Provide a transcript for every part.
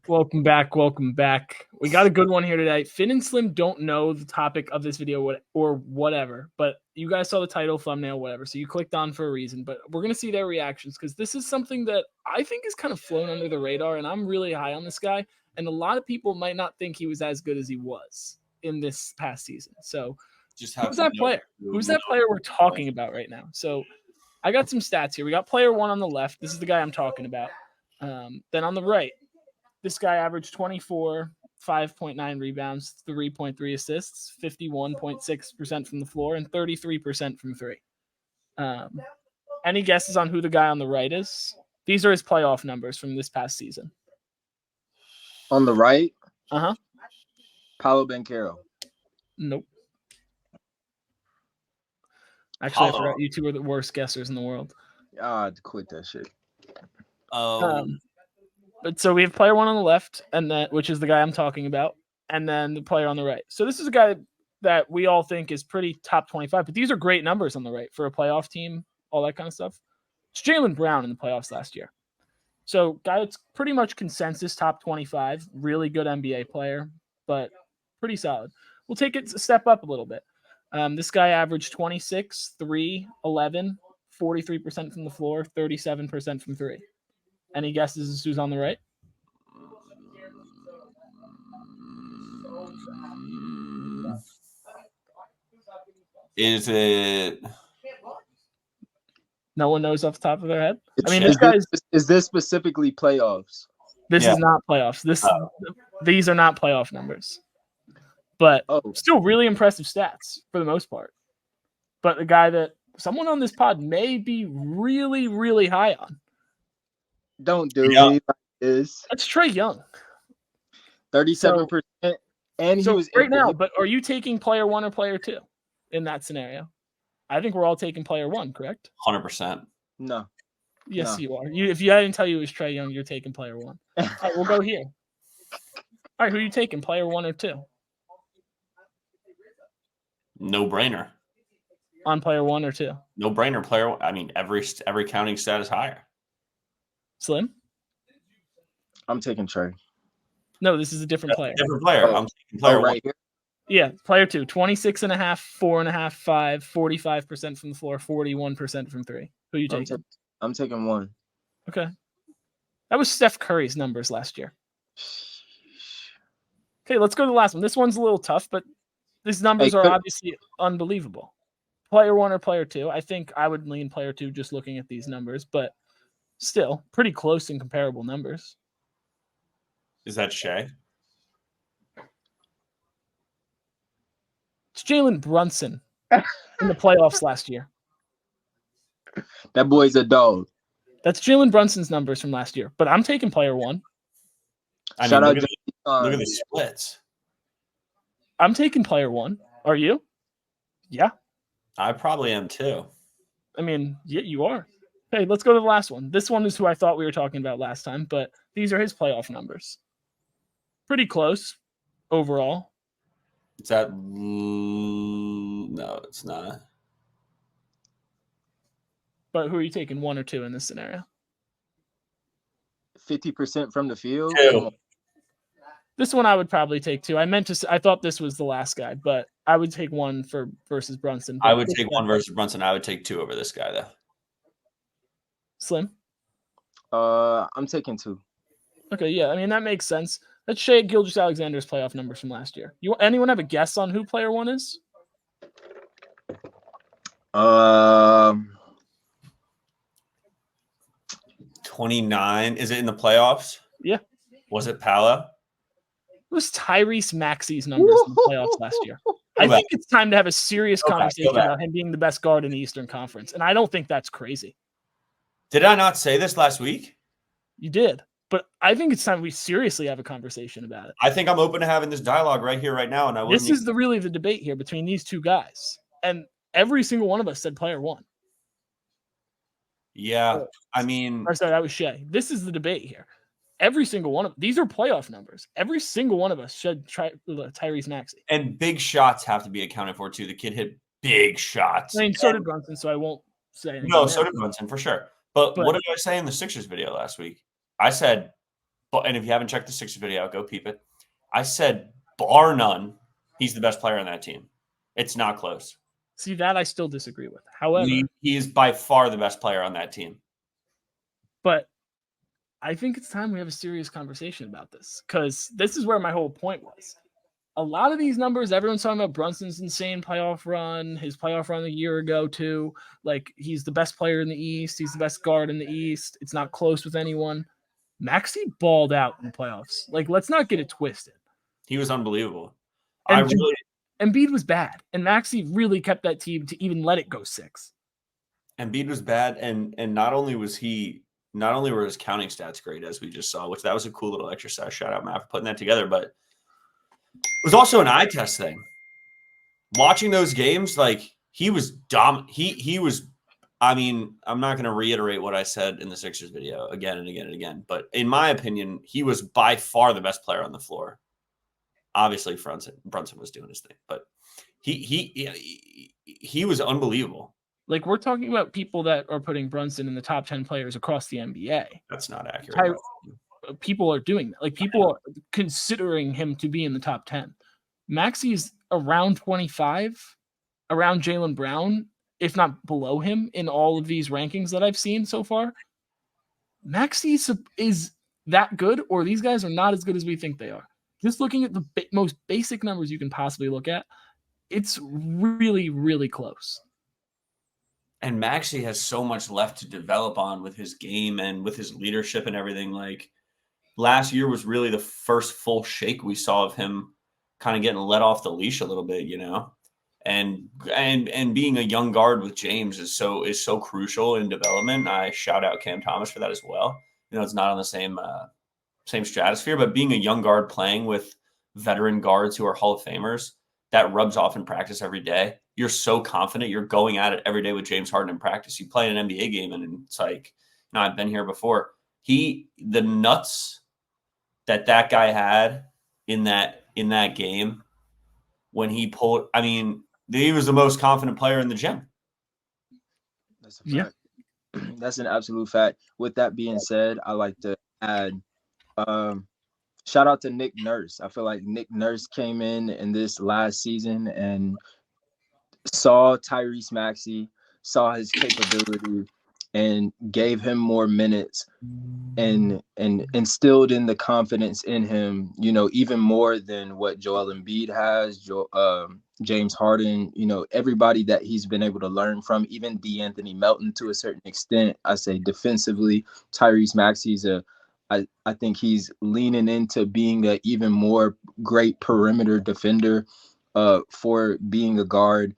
Welcome back. Welcome back. We got a good one here today. Finn and Slim don't know the topic of this video or whatever, but you guys saw the title, thumbnail, whatever. So you clicked on for a reason, but we're going to see their reactions because this is something that I think is kind of flown under the radar, and I'm really high on this guy. And a lot of people might not think he was as good as he was in this past season. So who's that player? Who's that player we're talking about right now? So I got some stats here. We got player one on the left. This is the guy I'm talking about. Then on the right, this guy averaged 24, 5.9 rebounds, 3.3 assists, 51.6% from the floor, and 33% from three. Any guesses on who the guy on the right is? These are his playoff numbers from this past season. On the right? Uh-huh. Paolo Banchero. Nope. Actually, I forgot you two are the worst guessers in the world. Quit that shit. But so we have player one on the left, and then which is the guy I'm talking about, and then the player on the right. So this is a guy that we all think is pretty top 25, but these are great numbers on the right for a playoff team, all that kind of stuff. It's Jalen Brown in the playoffs last year. So guy that's pretty much consensus top 25, really good NBA player, but pretty solid. We'll take it a step up a little bit. This guy averaged 26, 3, 11, 43% from the floor, 37% from three. Any guesses who's on the right? Is it? No one knows off the top of their head. Is this specifically playoffs? This is not playoffs. These are not playoff numbers, but still really impressive stats for the most part. But the guy that someone on this pod may be really, really high on. Don't do me like this. That's Trae Young. 37%. And he was right now, but are you taking player one or player two in that scenario? I think we're all taking player one, correct? 100%. No. Yes, you are. If I didn't tell you it was Trae Young, you're taking player one. All right, we'll go here. All right, who are you taking, player one or two? No brainer. On player one or two? No brainer. Player. I mean, every counting stat is higher. Slim? I'm taking Trae. No, this is a different player. Different player. I'm taking player right one. here. Yeah, player two. 26.5, 4.5, 5, 45% from the floor, 41% from three. Who are you taking? I'm taking one. Okay. That was Steph Curry's numbers last year. Okay, let's go to the last one. This one's a little tough, but these numbers are obviously unbelievable. Player one or player two? I think I would lean player two just looking at these numbers, but still pretty close and comparable numbers. Is that Shea? It's Jalen Brunson in the playoffs last year. That boy's a dog. That's Jalen Brunson's numbers from last year, but I'm taking player one. Shout out look at the splits. I'm taking player one. Are you? Yeah. I probably am too. I mean, yeah, you are. Okay, let's go to the last one. This one is who I thought we were talking about last time, but these are his playoff numbers. Pretty close overall. Is that no? It's not. But who are you taking, one or two in this scenario? 50% from the field. Two. This one I would probably take two. I thought this was the last guy, but I would take one versus Brunson. I would take one versus Brunson. I would take two over this guy though. Slim? I'm taking two. Okay, yeah. I mean, that makes sense. Let's Shea Gilgeous-Alexander's playoff numbers from last year. Anyone have a guess on who player one is? 29. Is it in the playoffs? Yeah. Was it Pala? It was Tyrese Maxey's numbers in the playoffs last year. I think it's time to have a serious conversation about him being the best guard in the Eastern Conference, and I don't think that's crazy. Did I not say this last week? You did, but I think it's time we seriously have a conversation about it. I think I'm open to having this dialogue right here, right now, and This is really the debate here between these two guys, and every single one of us said player one. Yeah, I mean, sorry, that was Shea. This is the debate here. Every single one of these are playoff numbers. Every single one of us should try Tyrese Maxey. And big shots have to be accounted for too. The kid hit big shots. I mean, so did Brunson, so I won't say anything. No, so did Brunson for sure. But what did I say in the Sixers video last week? I said and if you haven't checked the Sixers video out, go peep it. I said, bar none, he's the best player on that team. It's not close. See, that I still disagree with. However, he is by far the best player on that team. But I think it's time we have a serious conversation about this, because this is where my whole point was. A lot of these numbers, everyone's talking about Brunson's insane playoff run, his playoff run a year ago too. Like, he's the best player in the East. He's the best guard in the East. It's not close with anyone. Maxey balled out in the playoffs. Like, let's not get it twisted. He was unbelievable. Embiid was bad, and Maxey really kept that team to even let it go 6. Embiid was bad, and not only were his counting stats great, as we just saw, which that was a cool little exercise. Shout out Matt for putting that together, but it was also an eye test thing. Watching those games, like, he was dominant. He was. I mean, I'm not going to reiterate what I said in the Sixers video again and again and again, but in my opinion, he was by far the best player on the floor. Obviously, Brunson was doing his thing, but he was unbelievable. Like, we're talking about people that are putting Brunson in the top 10 players across the NBA. That's not accurate. People are doing that. Like, people are considering him to be in the top 10. Maxey's around 25, around Jalen Brown, if not below him in all of these rankings that I've seen so far. Maxey is that good, or these guys are not as good as we think they are. Just looking at the most basic numbers you can possibly look at, it's really, really close. And Maxey has so much left to develop on with his game and with his leadership and everything. Like, last year was really the first full shake we saw of him kind of getting let off the leash a little bit, you know? And being a young guard with James is so crucial in development. I shout out Cam Thomas for that as well. You know, it's not on the same stratosphere, but being a young guard playing with veteran guards who are Hall of Famers, that rubs off in practice every day. You're so confident. You're going at it every day with James Harden in practice. You play an NBA game, and it's like, you know, I've been here before. The nuts that guy had in that game when he pulled, I mean, he was the most confident player in the gym. That's a fact. Yeah. That's an absolute fact. With that being said, I like to add, shout out to Nick Nurse. I feel like Nick Nurse came in this last season and saw Tyrese Maxey, saw his capability, and gave him more minutes and instilled in the confidence in him, you know, even more than what Joel Embiid has, James Harden, you know, everybody that he's been able to learn from, even DeAnthony Melton to a certain extent. I say defensively, Tyrese Maxey's I think he's leaning into being an even more great perimeter defender for being a guard.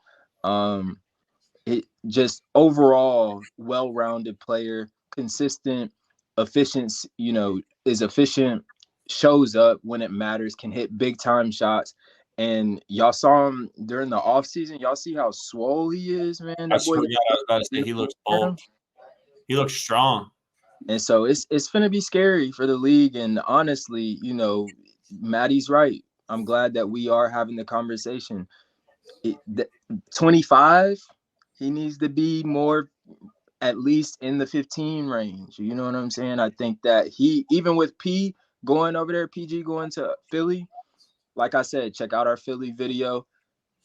It just overall well-rounded player, consistent, efficient, you know, is efficient, shows up when it matters, can hit big time shots. And y'all saw him during the offseason. Y'all see how swole he is, man. I was about to say, he looks bold. He looks strong. And so it's gonna be scary for the league. And honestly, you know, Maddie's right. I'm glad that we are having the conversation. 25, he needs to be more, at least in the 15 range. You know what I'm saying? I think that he, even with P going over there, PG going to Philly, like I said, check out our Philly video.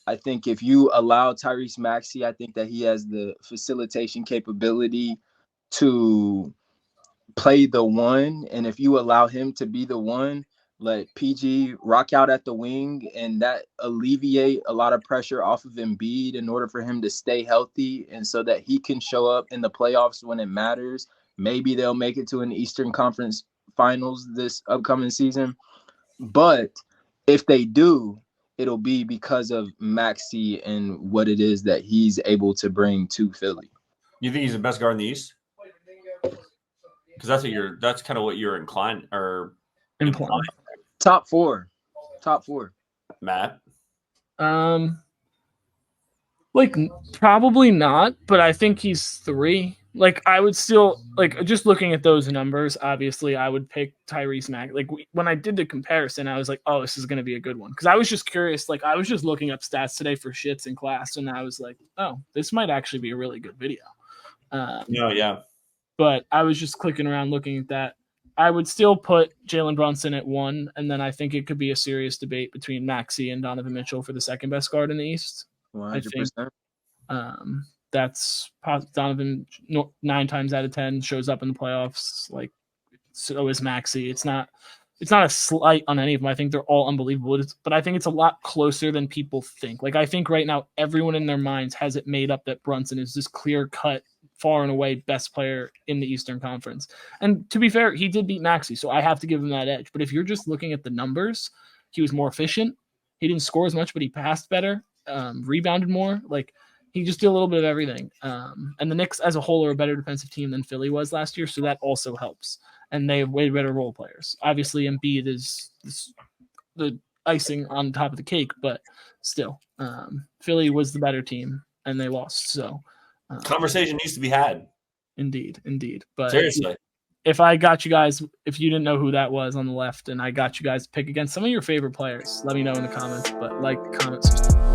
I think if you allow Tyrese Maxey, I think that he has the facilitation capability to play the one. And if you allow him to be the one, let PG rock out at the wing, and that alleviate a lot of pressure off of Embiid in order for him to stay healthy and so that he can show up in the playoffs when it matters. Maybe they'll make it to an Eastern Conference Finals this upcoming season. But if they do, it'll be because of Maxey and what it is that he's able to bring to Philly. You think he's the best guard in the East? Because that's kind of what you're implying. Top four. Matt? Like, probably not, but I think he's 3. Like, I would still, like, just looking at those numbers, obviously I would pick Tyrese Maxey. Like, when I did the comparison, I was like, oh, this is going to be a good one. Because I was just curious. Like, I was just looking up stats today for shits in class, and I was like, oh, this might actually be a really good video. Yeah. But I was just clicking around looking at that. I would still put Jalen Brunson at 1, and then I think it could be a serious debate between Maxey and Donovan Mitchell for the second best guard in the East. 100%. That's Donovan 9 times out of 10 shows up in the playoffs. Like, so is Maxey. It's not a slight on any of them. I think they're all unbelievable, but I think it's a lot closer than people think. Like, I think right now everyone in their minds has it made up that Brunson is this clear cut, far and away best player in the Eastern Conference. And to be fair, he did beat Maxey, so I have to give him that edge. But if you're just looking at the numbers, he was more efficient. He didn't score as much, but he passed better, rebounded more. Like, he just did a little bit of everything. And the Knicks as a whole are a better defensive team than Philly was last year, so that also helps. And they have way better role players. Obviously, Embiid is the icing on top of the cake, but still, Philly was the better team, and they lost. So conversation needs to be had. Indeed. But seriously, if I got you guys, if you didn't know who that was on the left, and I got you guys to pick against some of your favorite players, let me know in the comments. But comment, subscribe.